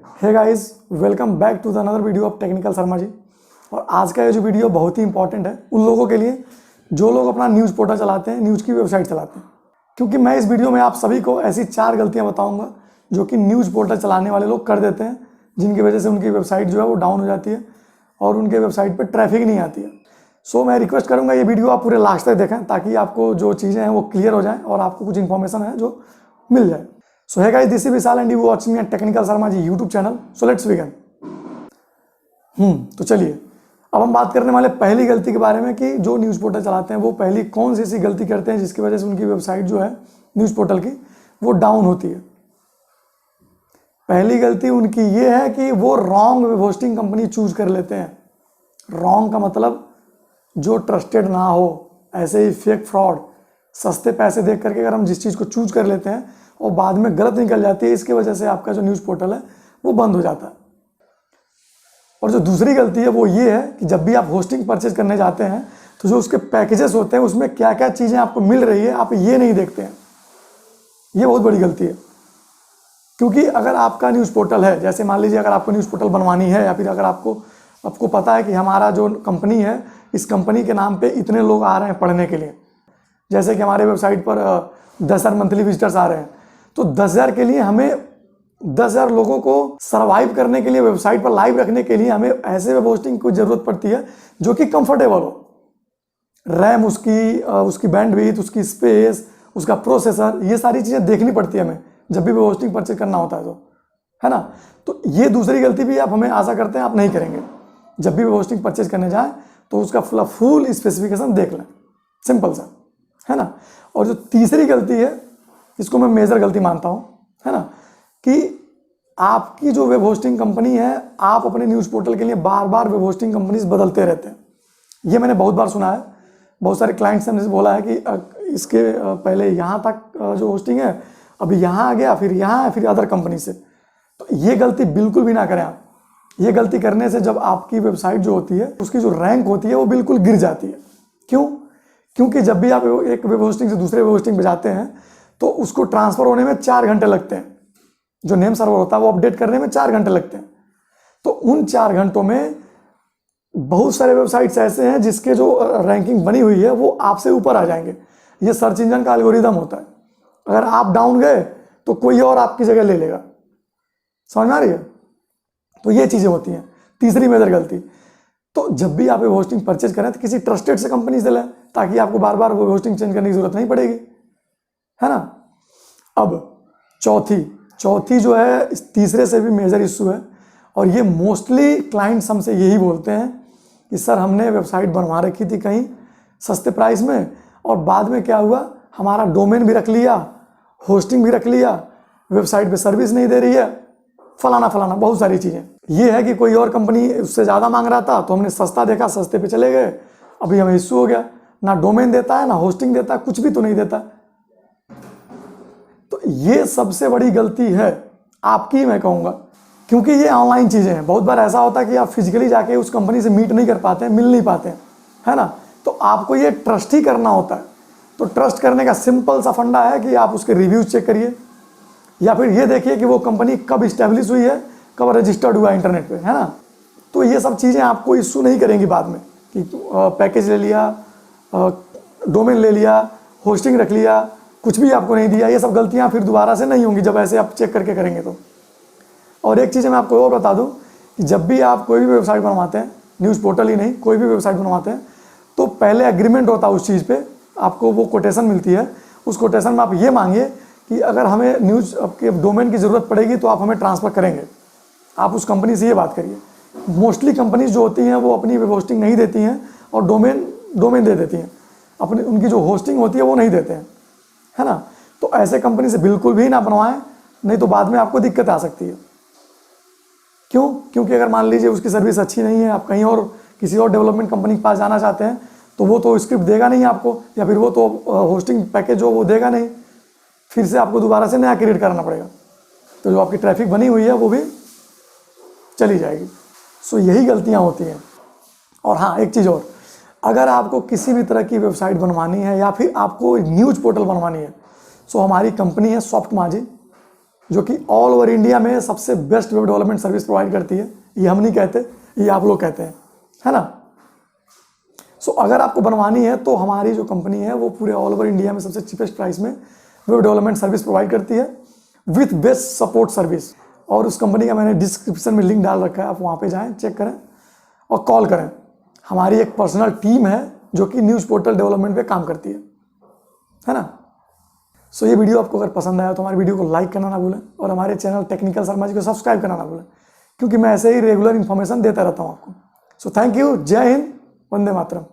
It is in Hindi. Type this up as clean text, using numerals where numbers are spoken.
Hey guys, welcome back to the another video of technical Sharma ji. और आज का ये जो वीडियो बहुत ही इंपॉर्टेंट है उन लोगों के लिए जो लोग अपना न्यूज़ पोर्टल चलाते हैं, न्यूज़ की वेबसाइट चलाते हैं। क्योंकि मैं इस वीडियो में आप सभी को ऐसी 4 गलतियां बताऊंगा जो कि न्यूज़ पोर्टल चलाने वाले लोग कर देते हैं, जिनकी वजह से उनकी वेबसाइट जो है वो डाउन हो जाती है और उनके वेबसाइट पर ट्रैफिक नहीं आती है। सो मैं रिक्वेस्ट करूँगा ये वीडियो आप पूरे लास्ट तक देखें ताकि आपको जो चीज़ें हैं वो क्लियर हो जाएँ और आपको कुछ इन्फॉर्मेशन है जो मिल जाए। So hey guys, this is Vishal and you watching me at technical Sharma ji YouTube channel. So let's begin. तो चलिए अब हम बात करने वाले पहली गलती के बारे में कि जो न्यूज़ पोर्टल चलाते हैं वो पहली कौन सी ऐसी गलती करते हैं जिसकी वजह से उनकी वेबसाइट जो है न्यूज़ पोर्टल की वो डाउन होती है। पहली गलती उनकी ये है कि वो wrong web hosting company choose कर लेते हैं। रॉन्ग का मतलब जो ट्रस्टेड ना हो, ऐसे ही फेक फ्रॉड, सस्ते पैसे देख करके अगर हम जिस चीज़ को चूज कर लेते हैं और बाद में गलत निकल जाती है, इसकी वजह से आपका जो न्यूज़ पोर्टल है वो बंद हो जाता है। और जो दूसरी गलती है वो ये है कि जब भी आप होस्टिंग परचेज करने जाते हैं तो जो उसके पैकेजेस होते हैं उसमें क्या क्या चीज़ें आपको मिल रही है आप ये नहीं देखते हैं। ये बहुत बड़ी गलती है। क्योंकि अगर आपका न्यूज़ पोर्टल है, जैसे मान लीजिए अगर आपको न्यूज़ पोर्टल बनवानी है या फिर अगर आपको पता है कि हमारा जो कंपनी है इस कंपनी के नाम पे इतने लोग आ रहे हैं पढ़ने के लिए, जैसे कि हमारे वेबसाइट पर 10,000 मंथली विजिटर्स आ रहे हैं, तो 10,000 के लिए हमें 10,000 लोगों को सरवाइव करने के लिए, वेबसाइट पर लाइव रखने के लिए हमें ऐसे वेब होस्टिंग की जरूरत पड़ती है जो कि कंफर्टेबल हो। रैम उसकी बैंडविड्थ, उसकी स्पेस, उसका प्रोसेसर, ये सारी चीज़ें देखनी पड़ती है हमें जब भी वेब होस्टिंग परचेज करना होता है, तो है ना। तो ये दूसरी गलती भी आप हमें आशा करते हैं आप नहीं करेंगे। जब भी वेब होस्टिंग परचेज करने जाएं तो उसका फुल स्पेसिफिकेशन देख लें, सिंपल सा, है ना। और जो तीसरी गलती है, इसको मैं मेजर गलती मानता हूं, है ना, कि आपकी जो वेब होस्टिंग कंपनी है, आप अपने न्यूज़ पोर्टल के लिए बार बार वेब होस्टिंग कंपनीज बदलते रहते हैं। ये मैंने बहुत बार सुना है। बहुत सारे क्लाइंट्स ने बोला है कि इसके पहले यहाँ तक जो होस्टिंग है, अभी यहाँ आ गया, फिर यहाँ, फिर अदर कंपनी से। तो ये गलती बिल्कुल भी ना करें आप। ये गलती करने से जब आपकी वेबसाइट जो होती है उसकी जो रैंक होती है वो बिल्कुल गिर जाती है। क्यों? क्योंकि जब भी आप एक वेब होस्टिंग से दूसरे वेब होस्टिंग पे जाते हैं तो उसको ट्रांसफर होने में 4 घंटे लगते हैं। जो नेम सर्वर होता है वो अपडेट करने में 4 घंटे लगते हैं। तो उन 4 घंटों में बहुत सारे वेबसाइट्स ऐसे हैं जिसके जो रैंकिंग बनी हुई है वो आपसे ऊपर आ जाएंगे। ये सर्च इंजन का एल्गोरिदम होता है। अगर आप डाउन गए तो कोई और आपकी जगह ले लेगा। समझ में आ रही है? तो ये चीज़ें होती हैं। तीसरी मेजर गलती, तो जब भी आप वेब होस्टिंग परचेज करें तो किसी ट्रस्टेड से कंपनी से लें ताकि आपको बार बार वेब होस्टिंग चेंज करने की जरूरत नहीं पड़ेगी, है ना। अब चौथी जो है, इस तीसरे से भी मेजर इशू है और ये मोस्टली क्लाइंट्स हमसे यही बोलते हैं कि सर हमने वेबसाइट बनवा रखी थी कहीं सस्ते प्राइस में और बाद में क्या हुआ, हमारा डोमेन भी रख लिया, होस्टिंग भी रख लिया, वेबसाइट पे सर्विस नहीं दे रही है, फलाना बहुत सारी चीज़ें। ये है कि कोई और कंपनी उससे ज़्यादा मांग रहा था तो हमने सस्ता देखा, सस्ते पे चले गए, अभी हमें इशू हो गया, ना डोमेन देता है ना होस्टिंग देता है, कुछ भी तो नहीं देता। तो ये सबसे बड़ी गलती है आपकी, मैं कहूँगा, क्योंकि ये ऑनलाइन चीज़ें हैं। बहुत बार ऐसा होता है कि आप फिजिकली जाके उस कंपनी से मीट नहीं कर पाते हैं, मिल नहीं पाते हैं, है ना। तो आपको ये ट्रस्ट ही करना होता है। तो ट्रस्ट करने का सिंपल सा फंडा है कि आप उसके रिव्यूज चेक करिए या फिर ये देखिए कि वो कंपनी कब इस्टेब्लिश हुई है, कब रजिस्टर्ड हुआ इंटरनेट पे, है ना। तो ये सब चीज़ें आपको इशू नहीं करेंगी बाद में कि पैकेज ले लिया, डोमेन ले लिया, होस्टिंग रख लिया, कुछ भी आपको नहीं दिया। ये सब गलतियां फिर दोबारा से नहीं होंगी जब ऐसे आप चेक करके करेंगे तो। और एक चीज़ मैं आपको और बता दूं कि जब भी आप कोई भी वेबसाइट बनवाते हैं, न्यूज़ पोर्टल ही नहीं कोई भी वेबसाइट बनवाते हैं, तो पहले एग्रीमेंट होता है उस चीज़ पर, आपको वो कोटेशन मिलती है। उस कोटेशन में आप ये मांगिए कि अगर हमें न्यूज़ आपके डोमेन की ज़रूरत पड़ेगी तो आप हमें ट्रांसफ़र करेंगे। आप उस कंपनी से ये बात करिए। मोस्टली कंपनीज जो होती हैं वो अपनी वेब होस्टिंग नहीं देती हैं और डोमेन दे देती हैं, अपनी उनकी जो होस्टिंग होती है वो नहीं देते हैं, है ना। तो ऐसे कंपनी से बिल्कुल भी ना बनवाएं, नहीं तो बाद में आपको दिक्कत आ सकती है। क्यों? क्योंकि अगर मान लीजिए उसकी सर्विस अच्छी नहीं है, आप कहीं और किसी और डेवलपमेंट कंपनी के पास जाना चाहते हैं तो वो तो स्क्रिप्ट देगा नहीं आपको, या फिर वो तो होस्टिंग पैकेज जो वो देगा नहीं, फिर से आपको दोबारा से नया क्रिएट करना पड़ेगा। तो जो आपकी ट्रैफिक बनी हुई है वो भी चली जाएगी। सो यही गलतियां होती हैं। और हाँ, एक चीज़ और, अगर आपको किसी भी तरह की वेबसाइट बनवानी है या फिर आपको न्यूज़ पोर्टल बनवानी है, सो हमारी कंपनी है सॉफ्ट माजी, जो कि ऑल ओवर इंडिया में सबसे best web development service provide करती है। ये हम नहीं कहते, ये आप लोग कहते हैं, है ना। सो अगर आपको बनवानी है तो हमारी जो कंपनी है वो पूरे ऑल ओवर इंडिया में सबसे चीपेस्ट प्राइस में वेब डेवलपमेंट सर्विस प्रोवाइड करती है विथ बेस्ट सपोर्ट सर्विस। और उस कंपनी का मैंने डिस्क्रिप्शन में लिंक डाल रखा है, आप वहाँ पे जाएं, चेक करें और कॉल करें। हमारी एक पर्सनल टीम है जो कि न्यूज़ पोर्टल डेवलपमेंट पे काम करती है ना। सो ये वीडियो आपको अगर पसंद आया तो हमारी वीडियो को लाइक करना ना भूलें और हमारे चैनल टेक्निकल शर्मा जी को सब्सक्राइब करना ना भूलें, क्योंकि मैं ऐसे ही रेगुलर इन्फॉर्मेशन देता रहता हूँ आपको। सो थैंक यू, जय हिंद, वंदे मातरम।